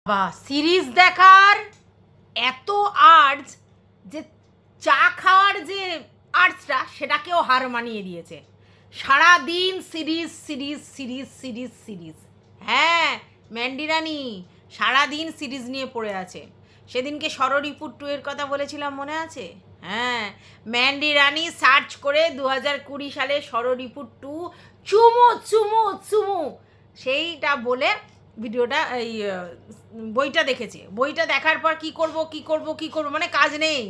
বা সিরিজ দেখার এত আর্জ যে চা খাওয়ার যে আর্জটা সেটাকেও হার মানিয়ে দিয়েছে। সারাদিন series series series series series. হ্যাঁ, ম্যান্ডি রানী সারাদিন সিরিজ নিয়ে পড়ে আছে। সেদিনকে ষড়রিপুর 2 এর কথা বলেছিলাম, মনে আছে? হ্যাঁ, ম্যান্ডি রানী সার্চ করে 2020 সালে ষড়রিপুর 2 চুমু চুমু চুমু সেইটা বলে ভিডিওটা এই বইটা দেখেছে। বইটা দেখার পর কি করব কি করব কি করব মানে কাজ নেই,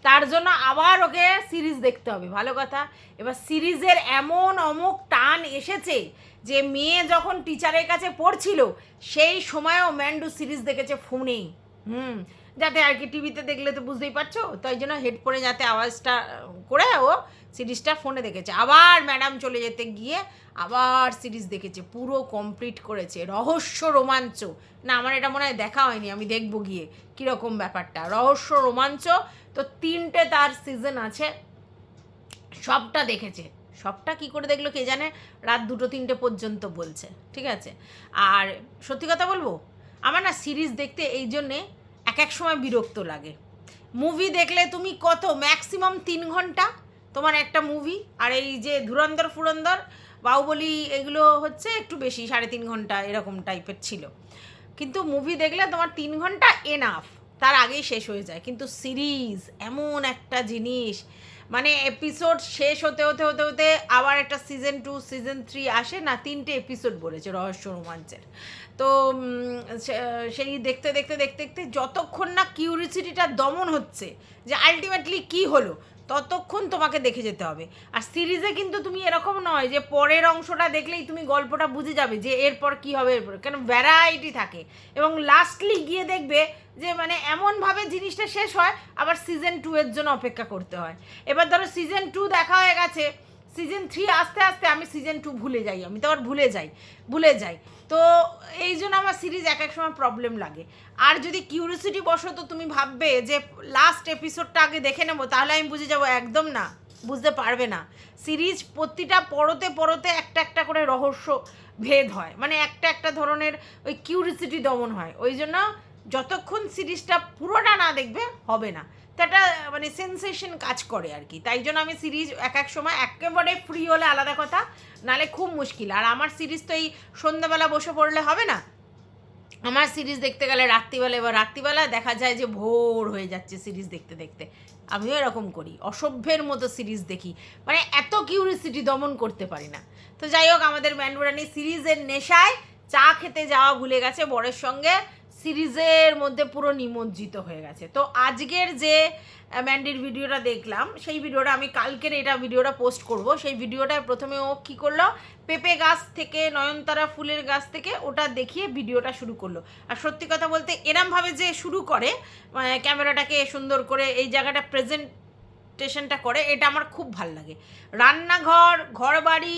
তার জন্য আবার ওকে সিরিজ দেখতে হবে। ভালো কথা, এবার সিরিজের এমন অমুক টান এসেছে যে মেয়ে যখন টিচারের কাছে পড়ছিল সেই সময়ও ম্যান্ডু সিরিজ দেখেছে ফোনে। যাতে আর কি টিভিতে দেখলে তো বুঝতেই পারছো, তাই জন্য হেডফোনে যাতে আওয়াজটা করে ও সিরিজটা ফোনে দেখেছে। আবার ম্যাডাম চলে যেতে গিয়ে আবার সিরিজ দেখেছে, পুরো কমপ্লিট করেছে। রহস্য রোমাঞ্চ, না আমার এটা মনে হয় দেখা হয়নি, আমি দেখবো গিয়ে কীরকম ব্যাপারটা। রহস্য রোমাঞ্চ তো 3টে তার সিজন আছে, সবটা দেখেছে। সবটা কি করে দেখলো কে জানে, রাত 2-3টে পর্যন্ত বলছে, ঠিক আছে। আর সত্যি কথা বলবো, আমার না সিরিজ দেখতে এই জন্যে এক এক সময় বিরক্ত লাগে। মুভি দেখলে তুমি কত ম্যাক্সিমাম 3 ঘন্টা তোমার একটা মুভি, আর এই যে ধুরন্ধর ফুরন্ধর বাহুবলী এগুলো হচ্ছে একটু বেশি, 3.5 ঘন্টা এরকম টাইপের ছিল। কিন্তু মুভি দেখলে তোমার 3 ঘন্টা এনাফ, তার আগেই শেষ হয়ে যায়। কিন্তু সিরিজ এমন একটা জিনিস, মানে এপিসোড শেষ হতে হতে হতে হতে আবার একটা সিজন 2 সিজন 3 আসে না, 3টে এপিসোড বলেছে রহস্য রোমাঞ্চের। তো সেই দেখতে দেখতে দেখতে দেখতে যতক্ষণ না কিউরিসিটিটা দমন হচ্ছে যে আলটিমেটলি কী হলো, ততক্ষণ তোমাকে দেখে যেতে হবে। আর সিরিজে কিন্তু তুমি এরকম নয় যে পরের অংশটা দেখলেই তুমি গল্পটা বুঝে যাবে যে এরপর কী হবে, এরপর কেন ভ্যারাইটি থাকে। এবং লাস্টলি গিয়ে দেখবে যে মানে এমনভাবে জিনিসটা শেষ হয়, আবার সিজন 2 এর জন্য অপেক্ষা করতে হয়। এবার ধরো সিজন 2 দেখা হয়ে গেছে, সিজন 3 আস্তে আস্তে আমি সিজন 2 ভুলে যাই, আমি তো আবার ভুলে যাই। তো এই জন্য আমার সিরিজ এক এক সময় প্রবলেম লাগে। আর যদি কিউরিসিটি বশত তুমি ভাববে যে লাস্ট এপিসোডটা আগে দেখে নেবো, তাহলে আমি বুঝে যাবো, একদম না, বুঝতে পারবে না। সিরিজ প্রতিটা পরতে পরতে একটা একটা করে রহস্য ভেদ হয়, মানে একটা একটা ধরনের ওই কিউরিসিটি দমন হয়। ওই জন্য যতক্ষণ সিরিজটা পুরোটা না দেখবে হবে না, তো একটা মানে সেন্সেশন কাজ করে আর কি। তাই জন্য আমি সিরিজ এক এক সময় একেবারে ফ্রি হলে আলাদা কথা, নালে খুব মুশকিল। আর আমার সিরিজ তো এই সন্ধ্যাবেলা বসে পড়লে হবে না, আমার সিরিজ দেখতে গেলে রাত্রিবেলা, এবার রাত্রিবেলা দেখা যায় যে ভোর হয়ে যাচ্ছে সিরিজ দেখতে দেখতে। আমিও এরকম করি, অসভ্যের মতো সিরিজ দেখি, মানে এত কিউরিসিটি দমন করতে পারি না। তো যাই হোক, আমাদের ম্যান্ডুরানি সিরিজের নেশায় চা খেতে যাওয়া ভুলে গেছে বরের সঙ্গে, সিরিজের মধ্যে পুরো নিমজ্জিত হয়ে গেছে। তো আজকের যে ম্যান্ডির ভিডিওটা দেখলাম, সেই ভিডিওটা আমি কালকের এটা ভিডিওটা পোস্ট করব। সেই ভিডিওটায় প্রথমে ও কী করলো, পেঁপে গাছ থেকে, নয়নতারা ফুলের গাছ থেকে ওটা দেখিয়ে ভিডিওটা শুরু করলো। আর সত্যি কথা বলতে এরমভাবে যে শুরু করে, ক্যামেরাটাকে সুন্দর করে এই জায়গাটা প্রেজেন্টেশনটা করে, এটা আমার খুব ভাল লাগে। রান্নাঘর, ঘর বাড়ি,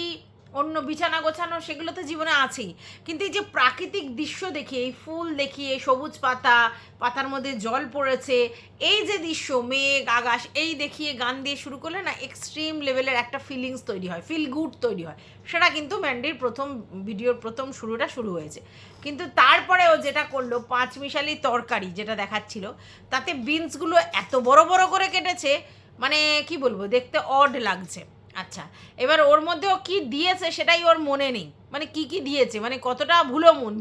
অন্য বিছানা গোছানো সেগুলো তো জীবনে আছেই, কিন্তু এই যে প্রাকৃতিক দৃশ্য দেখিয়ে, এই ফুল দেখিয়ে, সবুজ পাতা, পাতার মধ্যে জল পড়েছে, এই যে দৃশ্য, মেঘ আকাশ, এই দেখিয়ে গান দিয়ে শুরু করলে না এক্সট্রিম লেভেলের একটা ফিলিংস তৈরি হয়, ফিল গুড তৈরি হয়। সেটা কিন্তু ম্যান্ডির প্রথম ভিডিওর প্রথম শুরু হয়েছে। কিন্তু তারপরে ও যেটা করলো, 5 মিশালি তরকারি যেটা দেখাচ্ছিল, তাতে বিনসগুলো এত বড় বড় করে কেটেছে, মানে কি বলবো, দেখতে অড লাগছে। আচ্ছা, এবার ওর মধ্যেও কি দিয়েছে সেটাই ওর মনে নেই, মানে কি কি দিয়েছে, মানে কতটা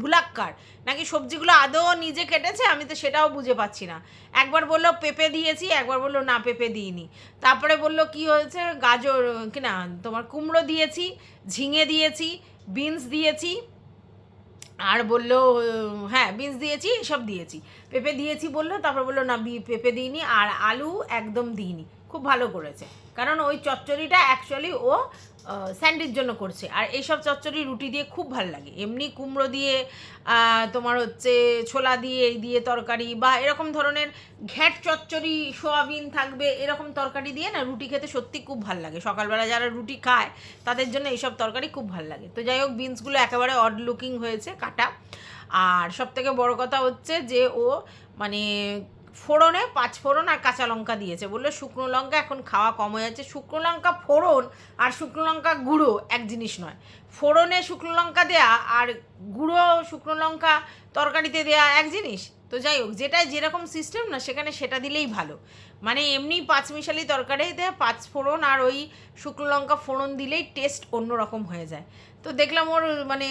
ভুলাক্কার, নাকি সবজিগুলো আদৌ নিজে কেটেছে, আমি তো সেটাও বুঝে পাচ্ছি না। একবার বললো পেঁপে দিয়েছি, একবার বললো না পেঁপে দিইনি, তারপরে বললো কি হয়েছে, গাজর কি না তোমার কুমড়ো দিয়েছি, ঝিঙে দিয়েছি, বিনস দিয়েছি, আর বললো হ্যাঁ বিনস দিয়েছি, সব দিয়েছি, পেঁপে দিয়েছি বললো, তারপর বললো না পেঁপে দিইনি, আর আলু একদম দিইনি। খুব ভালো করেছে, কারণ ওই চচ্চড়িটা অ্যাকচুয়ালি ও স্যান্ডউইচ জন্য করছে। আর এইসব চচ্চড়ি রুটি দিয়ে খুব ভালো লাগে, এমনি কুমড়ো দিয়ে তোমার হচ্ছে ছোলা দিয়ে, এই দিয়ে তরকারি, বা এরকম ধরনের ঘ্যাট চচ্চড়ি, সোয়াবিন থাকবে এরকম তরকারি দিয়ে না রুটি খেতে সত্যি খুব ভালো লাগে। সকালবেলা যারা রুটি খায় তাদের জন্য এইসব তরকারি খুব ভালো লাগে। তো যাই হোক, বিনসগুলো একেবারে অড লুকিং হয়েছে কাটা। আর সবথেকে বড় কথা হচ্ছে যে ও মানে ফোড়নে 5 ফোড়ন আর কাঁচা লঙ্কা দিয়েছে, বললো শুকনো লঙ্কা এখন খাওয়া কম হয়ে যাচ্ছে। শুকনো লঙ্কা ফোড়ন আর শুকনো লঙ্কা গুঁড়ো এক জিনিস নয়। ফোড়নে শুকনো লঙ্কা দেয়া আর গুঁড়ো শুকনো লঙ্কা তরকারিতে দেয়া এক জিনিস। তো যাই হোক, যেটাই যেরকম সিস্টেম না সেখানে সেটা দিলেই ভালো। মানে এমনি পাঁচমিশালি তরকারিতে 5 ফোড়ন আর ওই শুকনো লঙ্কা ফোড়ন দিলেই টেস্ট অন্যরকম হয়ে যায়। তো দেখলাম ওর মানে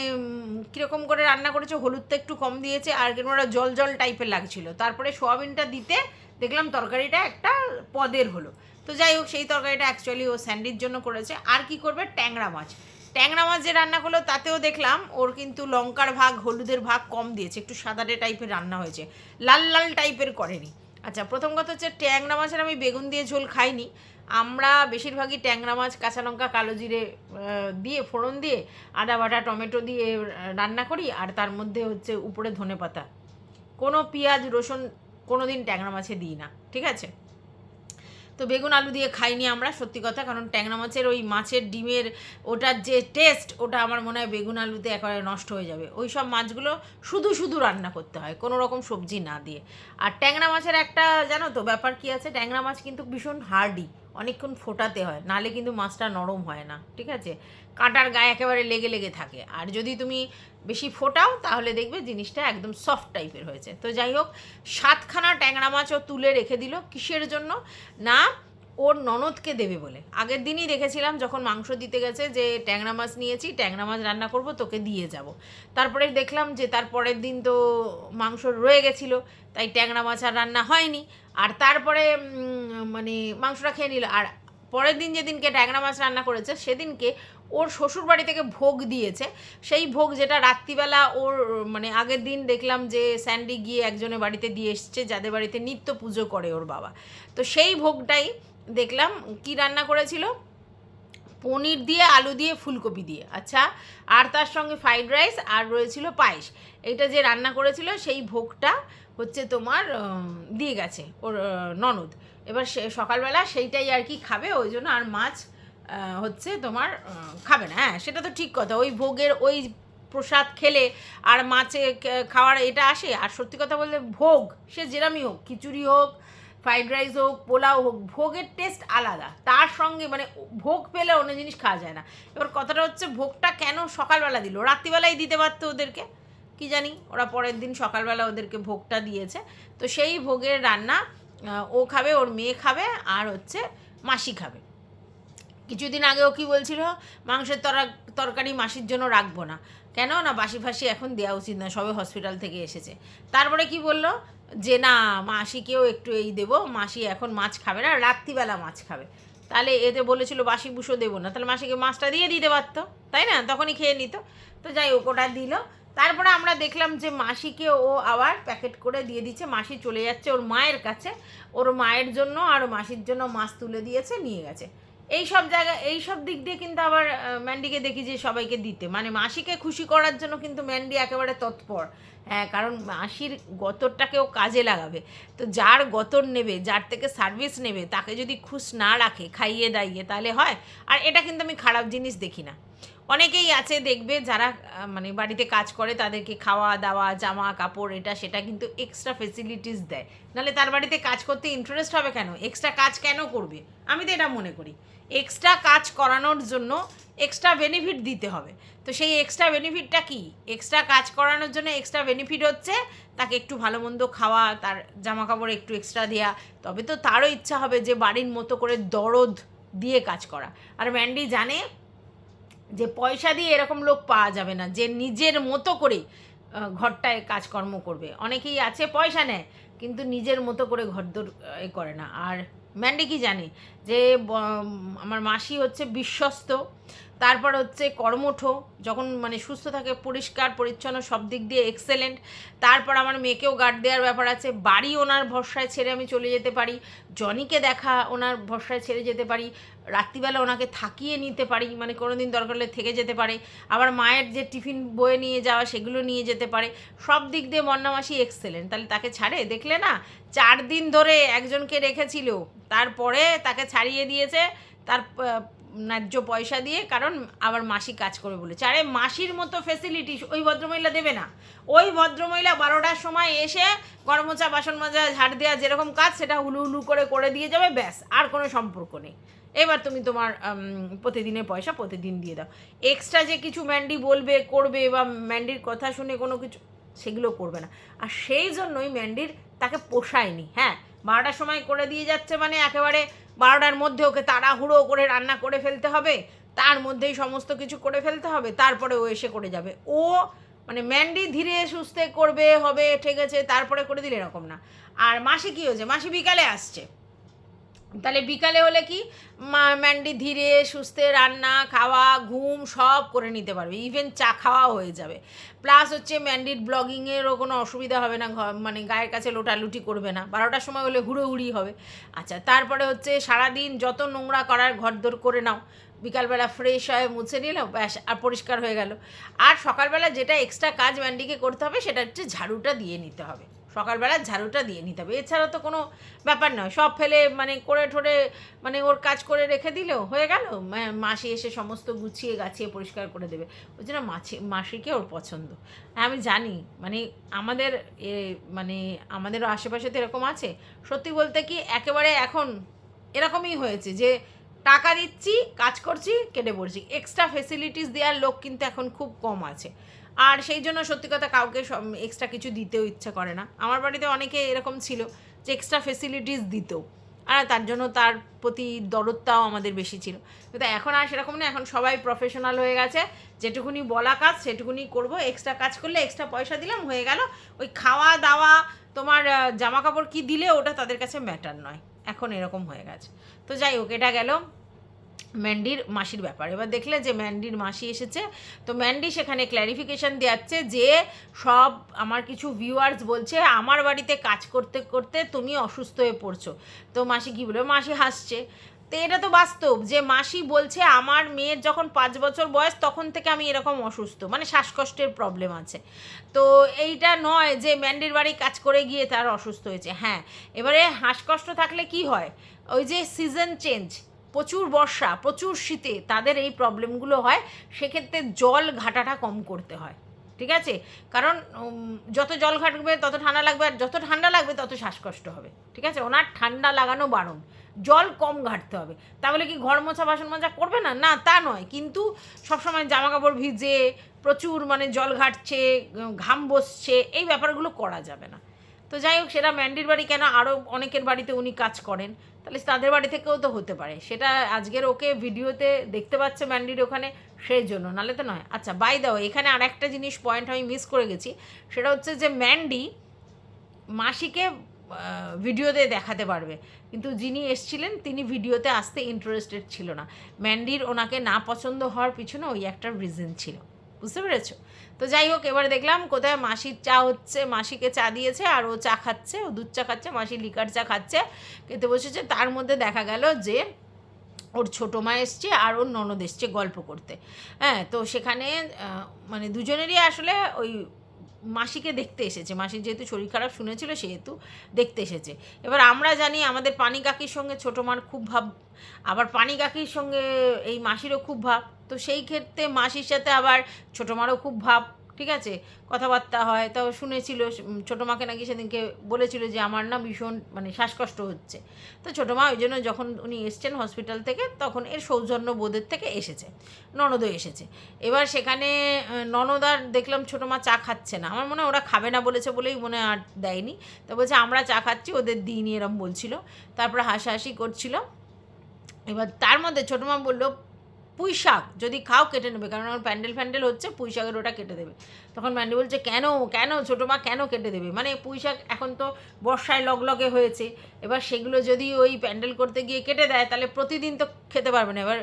কীরকম করে রান্না করেছে, হলুদটা একটু কম দিয়েছে আর কেমন জল জল টাইপের লাগছিল। তারপরে সোয়াবিনটা দিতে দেখলাম তরকারিটা একটা পদের হলো। তো যাই হোক, সেই তরকারিটা অ্যাকচুয়ালি ও স্যান্ডউইচ জন্য করেছে। আর কি করবে, ট্যাংরা মাছ। ট্যাংরা মাছ যে রান্না করলো তাতেও দেখলাম ওর কিন্তু লঙ্কার ভাগ হলুদের ভাগ কম দিয়েছে, একটু সাদাটে টাইপের রান্না হয়েছে, লাল লাল টাইপের করেনি। আচ্ছা, প্রথম কথা হচ্ছে ট্যাংরা মাছের আমি বেগুন দিয়ে ঝোল খাইনি। আমরা বেশিরভাগই ট্যাংরা মাছ কাঁচা লঙ্কা কালো জিরে দিয়ে ফোড়ন দিয়ে আদা বাটা টমেটো দিয়ে রান্না করি, আর তার মধ্যে হচ্ছে উপরে ধনেপাতা, কোনো পেঁয়াজ রসুন কোনো দিন ট্যাংরা মাছে দিই না, ঠিক আছে। তো বেগুন আলু দিয়ে খাইনি আমরা, সত্যি কথা, কারণ ট্যাংরা মাছের ওই মাছের ডিমের ওটার যে টেস্ট, ওটা আমার মনে হয় বেগুন আলুতে একেবারে নষ্ট হয়ে যাবে। ওই সব মাছগুলো শুধু শুধু রান্না করতে হয়, কোনো রকম সবজি না দিয়ে। আর ট্যাংরা মাছের একটা জানো তো ব্যাপার কী আছে, ট্যাংরা মাছ কিন্তু ভীষণ হার্ডি, অনেকক্ষণ ফোটাতে হয়, নালে কিন্তু মাছটা নরম হয় না, ঠিক আছে, কাঁটার গায়ে একেবারে লেগে লেগে থাকে। আর যদি তুমি বেশি ফোটাও তাহলে দেখবে জিনিসটা একদম সফট টাইপের হয়েছে। তো যাই হোক, 7খানা ট্যাংরা মাছও তুলে রেখে দিল, কিসের জন্য না, ওর ননদকে দেবে বলে। আগের দিনই দেখেছিলাম যখন মাংস দিতে গেছে যে ট্যাংরা মাছ নিয়েছি, ট্যাংরা মাছ রান্না করব, তোকে দিয়ে যাব। তারপরে দেখলাম যে তার পরের দিন তো মাংস রয়ে গেছিলো, তাই ট্যাংরা মাছ আর রান্না হয়নি। আর তারপরে মানে মাংসটা খেয়ে নিল। আর পরের দিন যেদিনকে ট্যাংরা মাছ রান্না করেছে সেদিনকে ওর শ্বশুর বাড়ি থেকে ভোগ দিয়েছে, সেই ভোগ যেটা রাত্রিবেলা ওর মানে আগের দিন দেখলাম যে স্যান্ডি গিয়ে একজনের বাড়িতে দিয়ে এসছে, যাদের বাড়িতে নিত্য পুজো করে ওর বাবা। তো সেই ভোগটাই দেখলাম কি রান্না করেছিল, পনির দিয়ে আলু দিয়ে ফুলকপি দিয়ে, আচ্ছা, আর তার সঙ্গে ফ্রাইড রাইস আর রয়েছিল পায়েস। এইটা যে রান্না করেছিল সেই ভোগটা হচ্ছে তোমার দিয়ে গেছে ওর ননদ। এবার সে সকালবেলা সেইটাই আর কি খাবে, ওই জন্য আর মাছ হচ্ছে তোমার খাবে না। হ্যাঁ, সেটা তো ঠিক কথা, ওই ভোগের ওই প্রসাদ খেলে আর মাছে খাওয়ার এটা আসে। আর সত্যি কথা বলতে ভোগ সে যেরামই হোক, খিচুড়ি হোক, ফ্রাইড রাইস হোক, পোলাও হোক, ভোগের টেস্ট আলাদা। তার সঙ্গে মানে ভোগ পেলে অন্য জিনিস খাওয়া যায় না। এবার কথাটা হচ্ছে ভোগটা কেন সকালবেলা দিল, রাত্রিবেলাই দিতে পারতো ওদেরকে, কি জানি ওরা পরের দিন সকালবেলা ওদেরকে ভোগটা দিয়েছে। তো সেই ভোগের রান্না ও খাবে, ওর মেয়ে খাবে, আর হচ্ছে মাসি খাবে। কিছুদিন আগেও কি বলছিল, মাংসের তরকারি মাসির জন্য রাখবো না, কেন না বাসি ফাসি এখন দেওয়া উচিত না, সবে হসপিটাল থেকে এসেছে। তারপরে কি বলল যে না মাসিকেও একটু এই দেবো, মাসি এখন মাছ খাবে না, রাত্রিবেলা মাছ খাবে। তাহলে এতে বলেছিল বাসি বুসো দেবো না, তাহলে মাসিকে মাছটা দিয়ে দিতে পারতো, তাই না, তখনই খেয়ে নিত। তো যাই হোক, ওটা দিল। তারপরে আমরা দেখলাম যে মাসিকে ও আবার প্যাকেট করে দিয়ে দিচ্ছে, মাসি চলে যাচ্ছে ওর মায়ের কাছে, ওর মায়ের জন্য আর মাসির জন্য মাছ তুলে দিয়েছে, নিয়ে গেছে। এই সব জায়গায় এই সব দিক দিয়ে কিন্তু আবার ম্যান্ডিকে দেখি যে সবাইকে দিতে, মানে মাসিকে খুশি করার জন্য কিন্তু ম্যান্ডি একেবারে তৎপর। হ্যাঁ, কারণ মাসির গতরটাকেও কাজে লাগাবে। তো যার গতর নেবে, যার থেকে সার্ভিস নেবে, তাকে যদি খুশ না রাখে খাইয়ে দাইয়ে, তাহলে হয়। আর এটা কিন্তু আমি খারাপ জিনিস দেখি না। অনেকেই আছে দেখবে যারা মানে বাড়িতে কাজ করে তাদেরকে খাওয়া দাওয়া জামা কাপড় এটা সেটা কিন্তু এক্সট্রা ফেসিলিটিস দেয়, নাহলে তার বাড়িতে কাজ করতে ইন্টারেস্ট হবে কেন, এক্সট্রা কাজ কেন করবে, আমি তো এটা মনে করি। এক্সট্রা কাজ করানোর জন্য এক্সট্রা বেনিফিট দিতে হবে। তো সেই এক্সট্রা বেনিফিটটা কি, এক্সট্রা কাজ করানোর জন্য এক্সট্রা বেনিফিট হচ্ছে তাকে একটু ভালো মন্দ খাওয়া, তার জামা কাপড় একটু এক্সট্রা দেওয়া, তবে তো তারও ইচ্ছা হবে যে বাড়ির মতো করে দরদ দিয়ে কাজ করা। আর ম্যান্ডি জানে যে পয়সা দিয়ে এরকম লোক পাওয়া যাবে না যে নিজের মতো করে ঘরটায় কাজকর্ম করবে। অনেকেই আছে পয়সা নেয় কিন্তু নিজের মতো করে ঘরদোর করে না। আর ম্যান্ডি কি জানে যে আমার মাসি হচ্ছে বিশ্বস্ত, তারপর হচ্ছে কর্মঠ, যখন মানে সুস্থ থাকে পরিষ্কার পরিচ্ছন্ন সব দিক দিয়ে এক্সেলেন্ট। তারপর আমার মেয়েকেও গার্ড দেওয়ার ব্যাপার আছে, বাড়ি ওনার ভরসায় ছেড়ে আমি চলে যেতে পারি, জনিকে দেখা ওনার ভরসায় ছেড়ে যেতে পারি, রাত্রিবেলা ওনাকে থাকিয়ে নিতে পারি, মানে কোনো দিন দরকার হলে থেকে যেতে পারে, আবার মায়ের যে টিফিন বয়ে নিয়ে যাওয়া সেগুলো নিয়ে যেতে পারে, সব দিক দিয়ে মন্না মাসি এক্সেলেন্ট। তাহলে তাকে ছাড়ে, দেখলে না 4 দিন ধরে একজনকে রেখেছিল, তারপরে তাকে ছাড়িয়ে দিয়েছে তার ন্যায্য পয়সা দিয়ে, কারণ আবার মাসি কাজ করে বলেছে। আরে মাসির মতো ফেসিলিটি ওই ভদ্রমহিলা দেবে না। ওই ভদ্রমহিলা 12টার সময় এসে ঘর মোছা, বাসন মাজা, ঝাড় দেওয়া যেরকম কাজ সেটা হুলু হুলু করে করে দিয়ে যাবে, ব্যাস, আর কোনো সম্পর্ক নেই। এবার তুমি তোমার প্রতিদিনের পয়সা প্রতিদিন দিয়ে দাও। এক্সট্রা যে কিছু ম্যান্ডি বলবে করবে বা ম্যান্ডির কথা শুনে কোনো কিছু সেগুলো করবে না। আর সেই জন্যই ম্যান্ডির তাকে পোষায়নি। হ্যাঁ, 12টার সময় করে দিয়ে যাচ্ছে মানে একেবারে 12টার মধ্যে ওকে তাড়াহুড়ো করে রান্না করে ফেলতে হবে, তার মধ্যেই সমস্ত কিছু করে ফেলতে হবে, তারপরে ও এসে করে যাবে। ও মানে ম্যান্ডি ধীরে সুস্থে করবে, হবে, ঠিক আছে, তারপরে করে দিলে এরকম না। আর মাসি কী হয়েছে, মাসি বিকালে আসছে, তাহলে বিকালে হলে কি ম্যান্ডি ধীরে সুস্থে রান্না খাওয়া ঘুম সব করে নিতে পারবে, ইভেন চা খাওয়াও হয়ে যাবে। প্লাস হচ্ছে ম্যান্ডির ব্লগিংয়েরও কোনো অসুবিধা হবে না, মানে গায়ের কাছে লোটালুটি করবে না, 12টার সময় হলে হুড়োহুড়ি হবে। আচ্ছা, তারপরে হচ্ছে সারাদিন যত নোংরা করার ঘরদোর করে নাও, বিকালবেলা ফ্রেশ হয়ে মুছে নিলাম, ব্যাস, আর পরিষ্কার হয়ে গেল। আর সকালবেলা যেটা এক্সট্রা কাজ ম্যান্ডিকে করতে হবে সেটা হচ্ছে ঝাড়ুটা দিয়ে নিতে হবে, সকালবেলা ঝাড়ুটা দিয়ে নিতে হবে, এছাড়া তো কোনো ব্যাপার নয়। সব ফেলে মানে করে ঠোরে মানে ওর কাজ করে রেখে দিলেও হয়ে গেল, মাসি এসে সমস্ত গুছিয়ে গাছিয়ে পরিষ্কার করে দেবে। ওই জন্য মাসিকে ওর পছন্দ। আমি জানি মানে আমাদের মানে আমাদেরও আশেপাশে তো এরকম আছে। সত্যি বলতে কি একেবারে এখন এরকমই হয়েছে যে টাকা দিচ্ছি, কাজ করছি, কেটে পড়ছি, এক্সট্রা ফেসিলিটিস দেওয়ার লোক কিন্তু এখন খুব কম আছে। আর সেই জন্য সত্যি কথা কাউকে এক্সট্রা কিছু দিতেও ইচ্ছা করে না। আমার বাড়িতে অনেকে এরকম ছিল যে এক্সট্রা ফেসিলিটিস দিত, আর তার জন্য তার প্রতি দরদটাও আমাদের বেশি ছিল। কিন্তু এখন আর সেরকম না, এখন সবাই প্রফেশনাল হয়ে গেছে, যেটুকুনি বলা কাজ সেটুকুনি করবো, এক্সট্রা কাজ করলে এক্সট্রা পয়সা দিলাম, হয়ে গেল। ওই খাওয়া দাওয়া তোমার জামা কাপড় কী দিলে ওটা তাদের কাছে ম্যাটার নয়, এখন এরকম হয়ে গেছে। তো যাই হোক, এটা গেল ম্যান্ডির মাসির ব্যাপার। এবার দেখলে যে ম্যান্ডির মাসি এসেছে, তো ম্যান্ডি সেখানে ক্ল্যারিফিকেশান দেওয়াচ্ছে যে সব আমার কিছু ভিউয়ার্স বলছে আমার বাড়িতে কাজ করতে করতে তুমি অসুস্থ হয়ে পড়ছো। তো মাসি কী বলবে, মাসি হাসছে। তো এটা তো বাস্তব যে মাসি বলছে আমার মেয়ের যখন 5 বছর বয়স তখন থেকে আমি এরকম অসুস্থ, মানে শ্বাসকষ্টের প্রবলেম আছে। তো এইটা নয় যে ম্যান্ডির বাড়ি কাজ করে গিয়ে তার অসুস্থ হয়েছে। হ্যাঁ, এবারে শ্বাসকষ্ট থাকলে কি হয়, ওই যে সিজন চেঞ্জ, প্রচুর বর্ষা প্রচুর শীতে তাদের এই প্রবলেমগুলো হয়, সেক্ষেত্রে জল ঘাটাটা কম করতে হয়, ঠিক আছে? কারণ যত জল ঘাটবে তত ঠান্ডা লাগবে, আর যত ঠান্ডা লাগবে তত শ্বাসকষ্ট হবে, ঠিক আছে? ওনার ঠান্ডা লাগানো বারণ, জল কম ঘাটতে হবে। তাহলে কি ঘর মোছা বাসন মাজা করবে না? না, তা নয়, কিন্তু সবসময় জামা কাপড় ভিজে প্রচুর মানে জল ঘাটছে, ঘাম বসছে, এই ব্যাপারগুলো করা যাবে না। তো যাই হোক, সেটা ম্যান্ডির বাড়ি কেন, আরও অনেকের বাড়িতে উনি কাজ করেন, তাহলে তাদের বাড়ি থেকেও তো হতে পারে। সেটা আজকের ওকে ভিডিওতে দেখতে পাচ্ছে ম্যান্ডির ওখানে, সেই জন্য, নাহলে তো নয়। আচ্ছা, বাই দাও, এখানে আর একটা জিনিস পয়েন্ট আমি মিস করে গেছি, সেটা হচ্ছে যে ম্যান্ডি মাসিকে ভিডিওতে দেখাতে পারবে, কিন্তু যিনি এসছিলেন তিনি ভিডিওতে আসতে ইন্টারেস্টেড ছিল না। ম্যান্ডির ওনাকে না পছন্দ হওয়ার পিছনে ওই একটা রিজন ছিল, বুঝতে পেরেছো? তো যাই হোক, এবার দেখলাম কোথায় মাসির চা হচ্ছে, মাসিকে চা দিয়েছে আর ও চা খাচ্ছে, ও দুধ চা খাচ্ছে, মাসি লিকার চা খাচ্ছে, খেতে বসেছে। তার মধ্যে দেখা গেল যে ওর ছোটো মা এসছে আর ওর ননদ এসছে গল্প করতে। হ্যাঁ, তো সেখানে মানে দুজনেরই আসলে ওই মাসিকে দেখতে এসেছে, মাসির যেহেতু শরীর খারাপ শুনেছিল সেহেতু দেখতে এসেছে। এবার আমরা জানি আমাদের পানি কাকির সঙ্গে ছোটো মার খুব ভাব, আবার পানি কাকির সঙ্গে এই মাসিরও খুব ভাব, তো সেই ক্ষেত্রে মাসির সাথে আবার ছোটো মারও খুব ভাব, ঠিক আছে, কথাবার্তা হয়। তাও শুনেছিল ছোটো মাকে নাকি সেদিনকে বলেছিল যে আমার না ভীষণ মানে শ্বাসকষ্ট হচ্ছে। তো ছোটো মা ওই জন্য যখন উনি এসছেন হসপিটাল থেকে তখন এর সৌজন্য বোধের থেকে এসেছে, ননদও এসেছে। এবার সেখানে ননদ আর দেখলাম ছোটো মা চা খাচ্ছে না, আমার মনে হয় ওরা খাবে না বলেছে বলেই মনে আর দেয়নি। তো বলছে আমরা চা খাচ্ছি, ওদের দিইনি, এরম বলছিল। তারপরে হাসাহাসি করছিল। এবার তার মধ্যে ছোটো মা বললো পুঁই শাক যদি খাও কেটে নেবে, কারণ আমার প্যান্ডেল হচ্ছে, পুঁই শাকের ওটা কেটে দেবে। তখন ম্যান্ডি বলছে কেন কেন ছোটো মা কেন কেটে দেবে, মানে পুঁই শাক এখন তো বর্ষায় লগলগে হয়েছে, এবার সেগুলো যদি ওই প্যান্ডেল করতে গিয়ে কেটে দেয় তাহলে প্রতিদিন তো খেতে পারবে না। এবার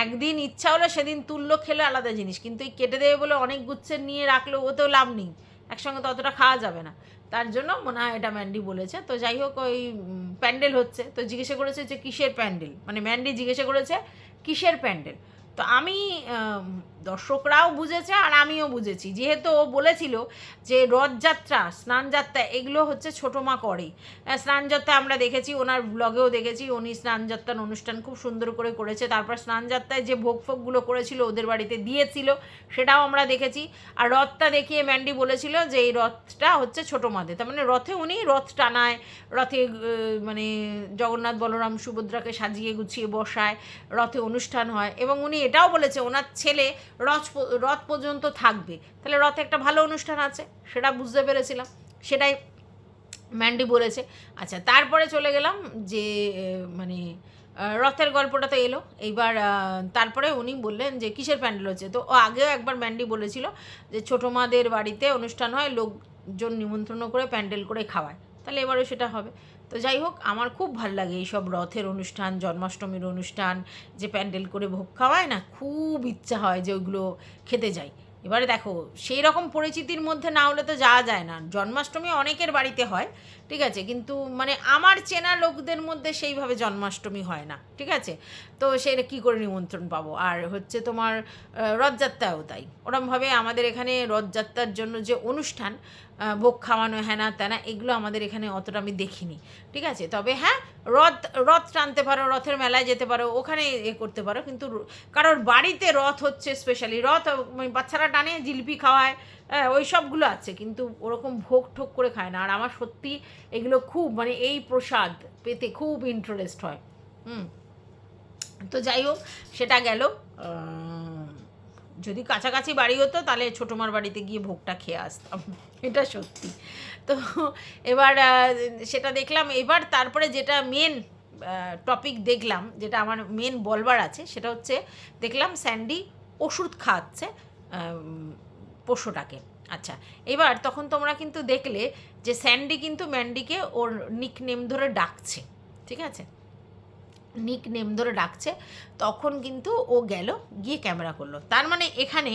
একদিন ইচ্ছা হলো সেদিন তুললো, খেলে আলাদা জিনিস, কিন্তু এই কেটে দেবে বলে অনেক গুচ্ছের নিয়ে রাখলো, ওতেও লাভ নেই, একসঙ্গে তো অতটা খাওয়া যাবে না, তার জন্য মনে হয় এটা ম্যান্ডি বলেছে। তো যাই হোক, ওই প্যান্ডেল হচ্ছে, তো জিজ্ঞাসা করেছে যে কিসের প্যান্ডেল, মানে ম্যান্ডি জিজ্ঞাসা করেছে কিসের প্যান্ডেল। তো আমি দর্শকরাও বুঝেছে আর আমিও বুঝেছি, যেহেতু ও বলেছিল যে রথযাত্রা, স্নানযাত্রা এগুলো হচ্ছে ছোটো মা করেই। স্নানযাত্রা আমরা দেখেছি, ওনার ব্লগেও দেখেছি, উনি স্নানযাত্রার অনুষ্ঠান খুব সুন্দর করে করেছে। তারপর স্নানযাত্রায় যে ভোগ ফোগগুলো করেছিল ওদের বাড়িতে দিয়েছিল, সেটাও আমরা দেখেছি। আর রথটা দেখিয়ে ম্যান্ডি বলেছিল যে এই রথটা হচ্ছে ছোটো মাদের, তার মানে রথে উনি রথ টানায়, রথে মানে জগন্নাথ বলরাম সুভদ্রাকে সাজিয়ে গুছিয়ে বসায়, রথে অনুষ্ঠান হয়। এবং উনি এটাও বলেছে ওনার ছেলে রথ পর্যন্ত থাকবে, তাহলে রথে একটা ভালো অনুষ্ঠান আছে, সেটা বুঝতে পেরেছিলাম, সেটাই ম্যান্ডি বলেছে। আচ্ছা, তারপরে চলে গেলাম যে মানে রথের গল্পটা তো এলো এইবার। তারপরে উনি বললেন যে কিসের প্যান্ডেল হচ্ছে, তো ও আগেও একবার ম্যান্ডি বলেছিল যে ছোটো মাদের বাড়িতে অনুষ্ঠান হয়, লোকজন নিমন্ত্রণ করে প্যান্ডেল করে খাওয়ায়, তাহলে এবারও সেটা হবে। তো যাই হোক, আমার খুব ভালো লাগে এইসব রথের অনুষ্ঠান, জন্মাষ্টমীর অনুষ্ঠান, যে প্যান্ডেল করে ভোগ খাওয়ায় না, খুব ইচ্ছা হয় যে ওইগুলো খেতে যাই। এবারে দেখো, সেই রকম পরিচিতির মধ্যে না হলে তো যাওয়া যায় না। জন্মাষ্টমী অনেকের বাড়িতে হয়, ঠিক আছে, কিন্তু মানে আমার চেনা লোকদের মধ্যে সেইভাবে জন্মাষ্টমী হয় না, ঠিক আছে। তো সেটা কী করে নিমন্ত্রণ পাবো? আর হচ্ছে তোমার রথযাত্রাও তাই, ওরমভাবে আমাদের এখানে রথযাত্রার জন্য যে অনুষ্ঠান, ভোগ খাওয়ানো, হ্যানা ত্যানা, এগুলো আমাদের এখানে অতটা আমি দেখিনি, ঠিক আছে। তবে হ্যাঁ, রথ রথ টানতে পারো, রথের মেলায় যেতে পারো, ওখানে করতে পারো, কিন্তু কারোর বাড়িতে রথ হচ্ছে স্পেশালি রথ বাচ্চারা টানে, জিলিপি খাওয়ায়, ওই সবগুলো আছে, কিন্তু ওরকম ভোগ ঠোক করে খায় না। আর আমার সত্যি এগুলো খুব মানে এই প্রসাদ পেতে খুব ইন্টারেস্ট হয়। তো যাই হোক, সেটা গেল। যদি কাছাকাছি বাড়ি হতো তাহলে ছোটো মার বাড়িতে গিয়ে ভোগটা খেয়ে আসতাম, এটা সত্যি। তো এবার সেটা দেখলাম। এবার তারপরে যেটা মেন টপিক দেখলাম, যেটা আমার মেন বলবার আছে, সেটা হচ্ছে দেখলাম স্যান্ডি ওষুধ খাওয়াচ্ছে পোষ্যটাকে। আচ্ছা, এবার তখন তোমরা কিন্তু দেখলে যে স্যান্ডি কিন্তু ম্যান্ডিকে ওর নিক নেম ধরে ডাকছে, ঠিক আছে, নিক নেম ধরে ডাকছে। তখন কিন্তু ও গেল গিয়ে ক্যামেরা করলো। তার মানে এখানে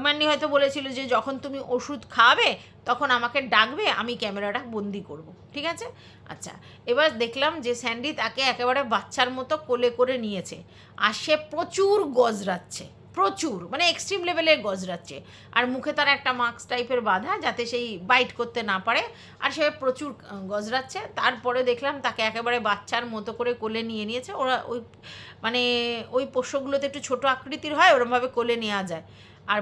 ম্যান্ডি হয়তো বলেছিল যে যখন তুমি ওষুধ খাওয়াবে তখন আমাকে ডাকবে, আমি ক্যামেরাটা বন্দি করব, ঠিক আছে। আচ্ছা, এবার দেখলাম যে স্যান্ডি তাকে একেবারে বাচ্চার মতো কোলে করে নিয়েছে, আর সে প্রচুর গজরাচ্ছে, প্রচুর মানে এক্সট্রিম লেভেলের গজরাচ্ছে, আর মুখে তার একটা মাস্ক টাইপের বাঁধা যাতে সেই বাইট করতে না পারে, আর সে প্রচুর গজরাচ্ছে। তারপরে দেখলাম তাকে একেবারে বাচ্চার মতো করে কোলে নিয়ে নিয়েছে। ওরা ওই মানে ওই পোষ্যগুলোতে একটু ছোটো আকৃতির হয়, ওরমভাবে কোলে নেওয়া যায়, আর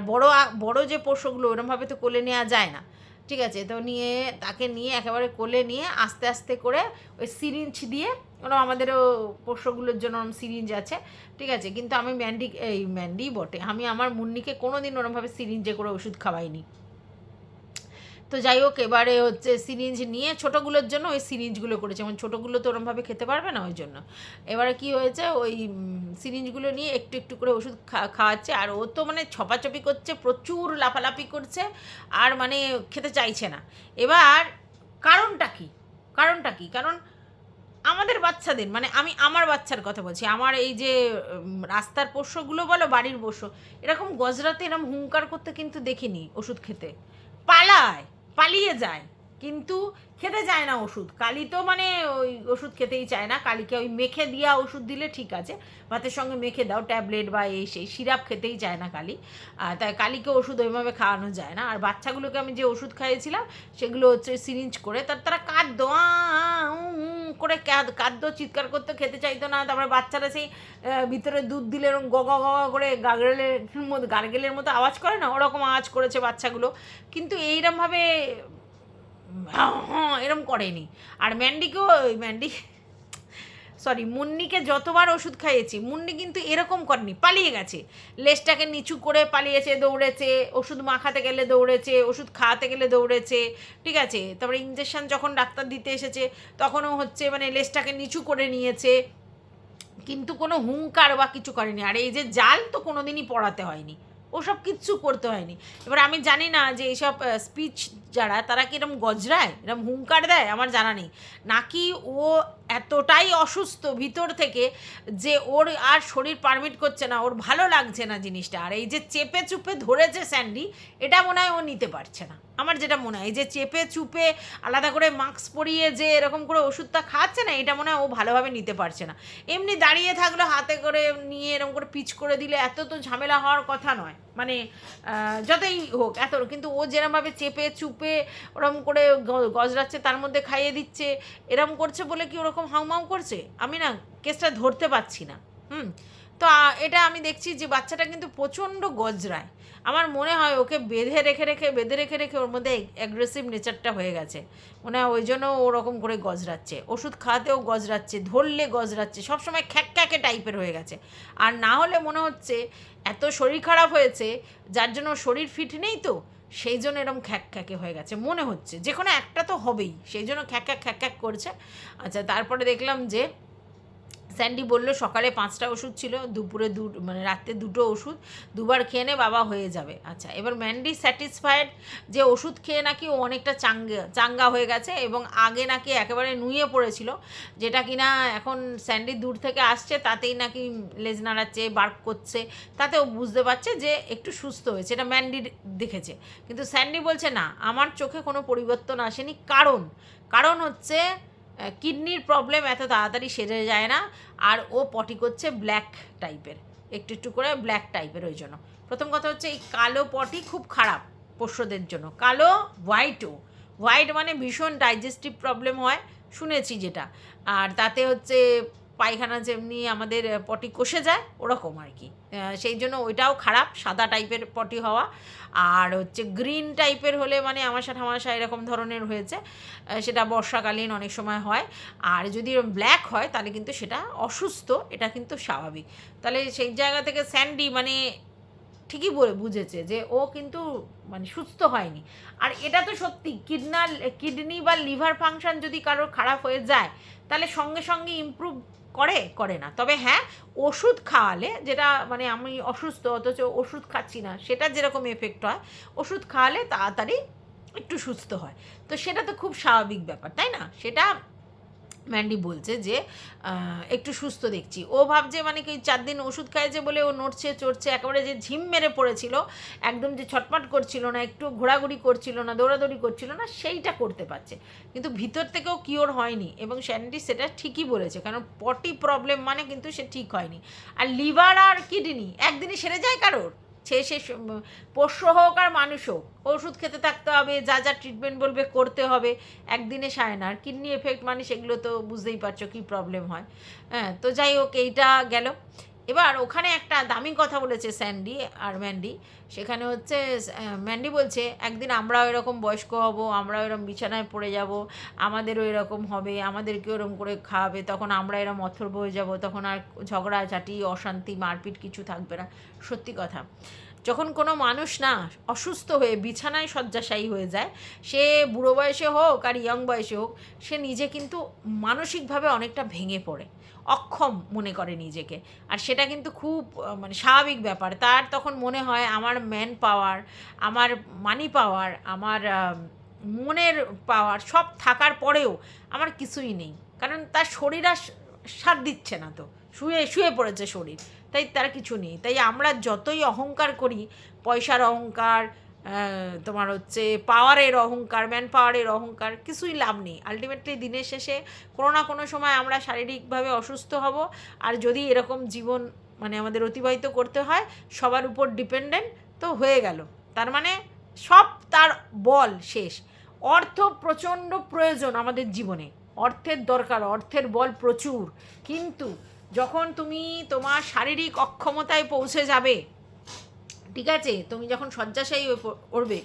বড় যে পোষ্যগুলো ওরমভাবে তো কোলে নেওয়া যায় না, ঠিক আছে। তো নিয়ে তাকে নিয়ে একেবারে কোলে নিয়ে আস্তে আস্তে করে ওই সিরিঞ্জ দিয়ে, ওরকম আমাদেরও পোষ্যগুলোর জন্য ওরকম সিরিঞ্জ আছে, ঠিক আছে, কিন্তু আমি ম্যান্ডি বটে, আমি আমার মুন্নিকে কোনো দিন ওরমভাবে সিরিঞ্জে করে ওষুধ খাওয়াইনি। তো যাই হোক, এবারে হচ্ছে সিরিঞ্জ নিয়ে ছোটোগুলোর জন্য ওই সিরিঞ্জগুলো করেছে, যেমন ছোটোগুলো তো ওরমভাবে খেতে পারবে না, ওই জন্য এবারে কি হয়েছে, ওই সিরিঞ্জগুলো নিয়ে একটু একটু করে ওষুধ খাওয়াচ্ছে। আর ও তো মানে ছপাছপি করছে, প্রচুর লাফালাফি করছে, আর মানে খেতে চাইছে না। এবার কারণটা কি, কারণ আমাদের বাচ্চাদের, মানে আমি আমার বাচ্চার কথা বলছি, আমার এই যে রাস্তার পোষ্যগুলো বলো, বাড়ির পোষ্য, এরকম গজরাতে এরকম হুঙ্কার করতে কিন্তু দেখিনি ওষুধ খেতে, পালিয়ে যায়, কিন্তু খেতে চায় না ওষুধ। কালি তো মানে ওই ওষুধ খেতেই চায় না, কালিকে ওই মেখে দিয়া ওষুধ দিলে ঠিক আছে, ভাতের সঙ্গে মেখে দাও ট্যাবলেট বা এই সেই, সিরাপ খেতেই চায় না কালি, তাই কালিকে ওষুধ ওইভাবে খাওয়ানো যায় না। আর বাচ্চাগুলোকে আমি যে ওষুধ খাইয়েছিলাম সেগুলো হচ্ছে সিরিঞ্জ করে, তারা কাঁদতো করে কাঁদতো, চিৎকার করতে, খেতে চাইতো না। তারপরে বাচ্চারা সেই ভিতরে দুধ দিলে এরকম গগা করে গার্গেলের মতো আওয়াজ করে না, ওরকম আওয়াজ করেছে বাচ্চাগুলো, কিন্তু এইরমভাবে এরম করেনি। আর মুন্নিকে যতবার ওষুধ খাইয়েছি, মুন্নি কিন্তু এরকম করেনি, পালিয়ে গেছে, লেজটাকে নিচু করে পালিয়েছে, দৌড়েছে, ওষুধ মাখাতে গেলে দৌড়েছে, ওষুধ খাওয়াতে গেলে দৌড়েছে, ঠিক আছে। তারপরে ইঞ্জেকশন যখন ডাক্তার দিতে এসেছে তখনও হচ্ছে মানে লেজটাকে নিচু করে নিয়েছে, কিন্তু কোনো হুঙ্কার বা কিছু করেনি। আর এই যে জাল তো কোনো দিনই পড়াতে হয়নি, ওসব কিচ্ছু করতে হয়নি। এবার আমি জানি না যে এইসব স্পিচ যারা, তারা কি এরম গজরায়, এরম হুঙ্কার দেয়, আমার জানা নেই, নাকি ও এতটাই অসুস্থ ভিতর থেকে যে ওর আর শরীর পারমিট করছে না, ওর ভালো লাগছে না জিনিসটা। আর এই যে চেপে চুপে ধরেছে স্যান্ডি, এটা মনে হয় ও নিতে পারছে না। আমার যেটা মনে হয় এই যে চেপে চুপে আলাদা করে মাস্ক পরিয়ে যে এরকম করে ওষুধটা খাচ্ছে না, এটা মনে হয় ও ভালোভাবে নিতে পারছে না। এমনি দাঁড়িয়ে থাকলে হাতে করে নিয়ে এরকম করে পিচ করে দিলে এত তো ঝামেলা হওয়ার কথা নয়, মানে যতই হোক এত, কিন্তু ও যেরমভাবে চেপে চুপে ওরম করে গজরাচ্ছে, তার মধ্যে খাইয়ে দিচ্ছে, এরম করছে বলে কি ওরকম হাউমাউ করছে? আমি না কেসটা ধরতে পারছি না। তো এটা আমি দেখছি যে বাচ্চাটা কিন্তু প্রচণ্ড গজরায়। আমার মনে হয় ওকে বেঁধে রেখে ওর মধ্যে অ্যাগ্রেসিভ নেচারটা হয়ে গেছে, মনে হয় ওই জন্য ওরকম করে গজরাচ্ছে, ওষুধ খাওয়াতেও গজরাচ্ছে, ধরলে গজরাচ্ছে, সবসময় খ্যাকে টাইপের হয়ে গেছে। আর না হলে মনে হচ্ছে এত শরীর খারাপ হয়েছে যার জন্য শরীর ফিট নেই, তো সেই জন্য এরকম খ্যাকে হয়ে গেছে মনে হচ্ছে, যে কোনো একটা তো হবেই, সেই জন্য খ্যাক করছে। আচ্ছা, তারপরে দেখলাম যে স্যান্ডি বলল সকালে 5টা ওষুধ ছিল, দুপুরে মানে রাত্রে 2টো ওষুধ, 2বার খেয়ে নে বাবা হয়ে যাবে। আচ্ছা, এবার ম্যান্ডি স্যাটিসফাইড যে ওষুধ খেয়ে নাকি ও অনেকটা চাঙ্গা হয়ে গেছে, এবং আগে নাকি একেবারে নুয়ে পড়েছিল, যেটা কিনা এখন স্যান্ডি দূর থেকে আসছে তাতেই নাকি লেজ নাড়াচ্ছে, বার্ক করছে, তাতে ও বুঝতে পারছে যে একটু সুস্থ হয়েছে, এটা ম্যান্ডি দেখেছে। কিন্তু স্যান্ডি বলছে না, আমার চোখে কোনো পরিবর্তন আসেনি, কারণ হচ্ছে কিডনির প্রবলেম এত তাড়াতাড়ি সেরে যায় না, আর ও পটি করছে ব্ল্যাক টাইপের, একটু করে ব্ল্যাক টাইপের। ওই জন্য প্রথম কথা হচ্ছে এই কালো পটি খুব খারাপ পোষ্যদের জন্য, কালো হোয়াইট মানে ভীষণ ডাইজেস্টিভ প্রবলেম হয় শুনেছি যেটা, আর তাতে হচ্ছে পায়খানা যেমনি আমাদের পটি কষে যায় ওরকম আর কি, সেই জন্য ওইটাও খারাপ, সাদা টাইপের পটি হওয়া। আর হচ্ছে গ্রিন টাইপের হলে মানে আমাশা এরকম ধরনের হয়েছে, সেটা বর্ষাকালীন অনেক সময় হয়। আর যদি ব্ল্যাক হয় তাহলে কিন্তু সেটা অসুস্থ, এটা কিন্তু স্বাভাবিক। তাহলে সেই জায়গা থেকে স্যান্ডি মানে ঠিকই বুঝেছে যে ও কিন্তু মানে সুস্থ হয়নি। আর এটা তো সত্যি, কিডনি বা লিভার ফাংশন যদি কারোর খারাপ হয়ে যায় তাহলে সঙ্গে সঙ্গে ইমপ্রুভ করে না। তবে হ্যাঁ, ওষুধ খাওয়ালে, যেটা মানে আমি অসুস্থ অথচ ওষুধ খাচ্ছি না, সেটা যেরকম এফেক্ট হয়, ওষুধ খাওয়ালে তাড়াতাড়ি একটু সুস্থ হয়। তো সেটা তো খুব স্বাভাবিক ব্যাপার, তাই না? সেটা ম্যান্ডি বলছে যে একটু সুস্থ দেখছি। ও ভাবছে মানে কি 4 দিন ওষুধ খাইছে বলে ও নড়ছে চড়ছে, একেবারে যে ঝিম মেরে পড়েছিল, একদম যে ছটপট করছিল না, একটু ঘোরাঘুরি করছিল না, দৌড়াদৌড়ি করছিল না, সেইটা করতে পারছে, কিন্তু ভিতর থেকেও কিওর হয়নি। এবং স্যান্ডি সেটা ঠিকই বলেছে, কারণ পটি প্রবলেম মানে কিন্তু সে ঠিক হয়নি। আর লিভার আর কিডনি একদিনে সেরে যায় কারোর? সে পোষ্য হোক আর মানুষ হোক, ওষুধ খেতে থাকতে হবে, যা ট্রিটমেন্ট বলবে করতে হবে, একদিনে সারে না। আর কিডনি এফেক্ট মানে সেগুলো তো বুঝতেই পারছো কী প্রবলেম হয়। হ্যাঁ, তো যাই হোক, এইটা গেল। এবার ওখানে একটা দামি কথা বলেছে স্যান্ডি আর ম্যান্ডি, সেখানে হচ্ছে ম্যান্ডি বলছে একদিন আমরাও এরকম বয়স্ক হব, আমরাও এরকম বিছানায় পড়ে যাব, আমাদেরও এরকম হবে, আমাদেরকেও এরকম করে খাওয়াবে, তখন আমরা এরকম অথর্ব হয়ে যাব, তখন আর ঝগড়াঝাটি অশান্তি মারপিট কিছু থাকবে না। সত্যি কথা, যখন কোনো মানুষ না অসুস্থ হয়ে বিছানায় শয্যাশায়ী হয়ে যায়, সে বুড়ো বয়সে হোক আর ইয়ং বয়সে হোক, সে নিজে কিন্তু মানসিকভাবে অনেকটা ভেঙে পড়ে, অক্ষম মনে করে নিজেকে। আর সেটা কিন্তু খুব মানে স্বাভাবিক ব্যাপার। তার তখন মনে হয় আমার ম্যান পাওয়ার, আমার মানি পাওয়ার, আমার মনের পাওয়ার সব থাকার পরেও আমার কিছুই নেই, কারণ তার শরীর আর সাথ দিচ্ছে না, তো শুয়ে পড়েছে শরীর, তাই তার কিছু নেই। তাই আমরা যতই অহংকার করি, পয়সার অহংকার, তোমার হচ্ছে পাওয়ারের অহংকার, ম্যান পাওয়ারের অহংকার, কিছুই লাভ নেই। আলটিমেটলি দিনের শেষে কোনো না কোনো সময় আমরা শারীরিকভাবে অসুস্থ হব, আর যদি এরকম জীবন মানে আমাদের অতিবাহিত করতে হয় সবার উপর ডিপেন্ডেন্ট, তো হয়ে গেল, তার মানে সব তার বল শেষ। অর্থ প্রচণ্ড প্রয়োজন আমাদের জীবনে, অর্থের দরকার, অর্থের বল প্রচুর, কিন্তু যখন তুমি তোমার শারীরিক অক্ষমতায় পৌঁছে যাবে, ঠিক আছে, তুমি যখন শয্যাশায়ী হয়ে পড়বে,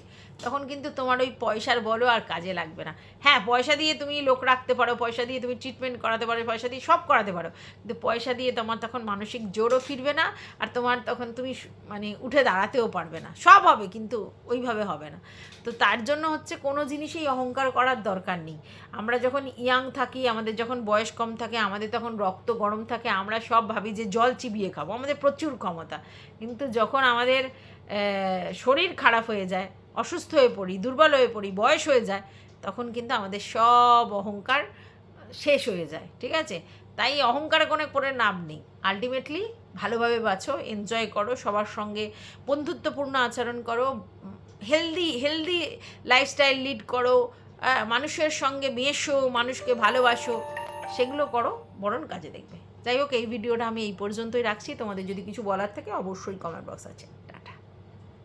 তখন কিন্তু তোমার ওই পয়সার বলও আর কাজে লাগবে না। হ্যাঁ, পয়সা দিয়ে তুমি লোক রাখতে পারো, পয়সা দিয়ে তুমি ট্রিটমেন্ট করাতে পারো, পয়সা দিয়ে সব করাতে পারো, কিন্তু পয়সা দিয়ে তোমার তখন মানসিক জোরও ফিরবে না, আর তোমার তখন তুমি মানে উঠে দাঁড়াতেও পারবে না। সব হবে কিন্তু ওইভাবে হবে না। তো তার জন্য হচ্ছে কোনো জিনিসেই অহংকার করার দরকার নেই। আমরা যখন ইয়াং থাকি, আমাদের যখন বয়স কম থাকে, আমাদের তখন রক্ত গরম থাকে, আমরা সব ভাবি যে জল চিবিয়ে খাবো, আমাদের প্রচুর ক্ষমতা। কিন্তু যখন আমাদের শরীর খারাপ হয়ে যায়, অসুস্থ হয়ে পড়ি, দুর্বল হয়ে পড়ি, বয়স হয়ে যায়, তখন কিন্তু আমাদের সব অহংকার শেষ হয়ে যায়, ঠিক আছে? তাই অহংকার করে লাভ নেই। আলটিমেটলি ভালোভাবে বাঁচো, এনজয় করো, সবার সঙ্গে বন্ধুত্বপূর্ণ আচরণ করো, হেলদি লাইফস্টাইল লিড করো, মানুষের সঙ্গে মেশো, মানুষকে ভালোবাসো, সেগুলো করো, বরং কাজে দেখবে। যাই হোক, এই ভিডিওটা আমি এই পর্যন্তই রাখছি। তোমাদের যদি কিছু বলার থাকে অবশ্যই কমেন্ট বক্স আছে।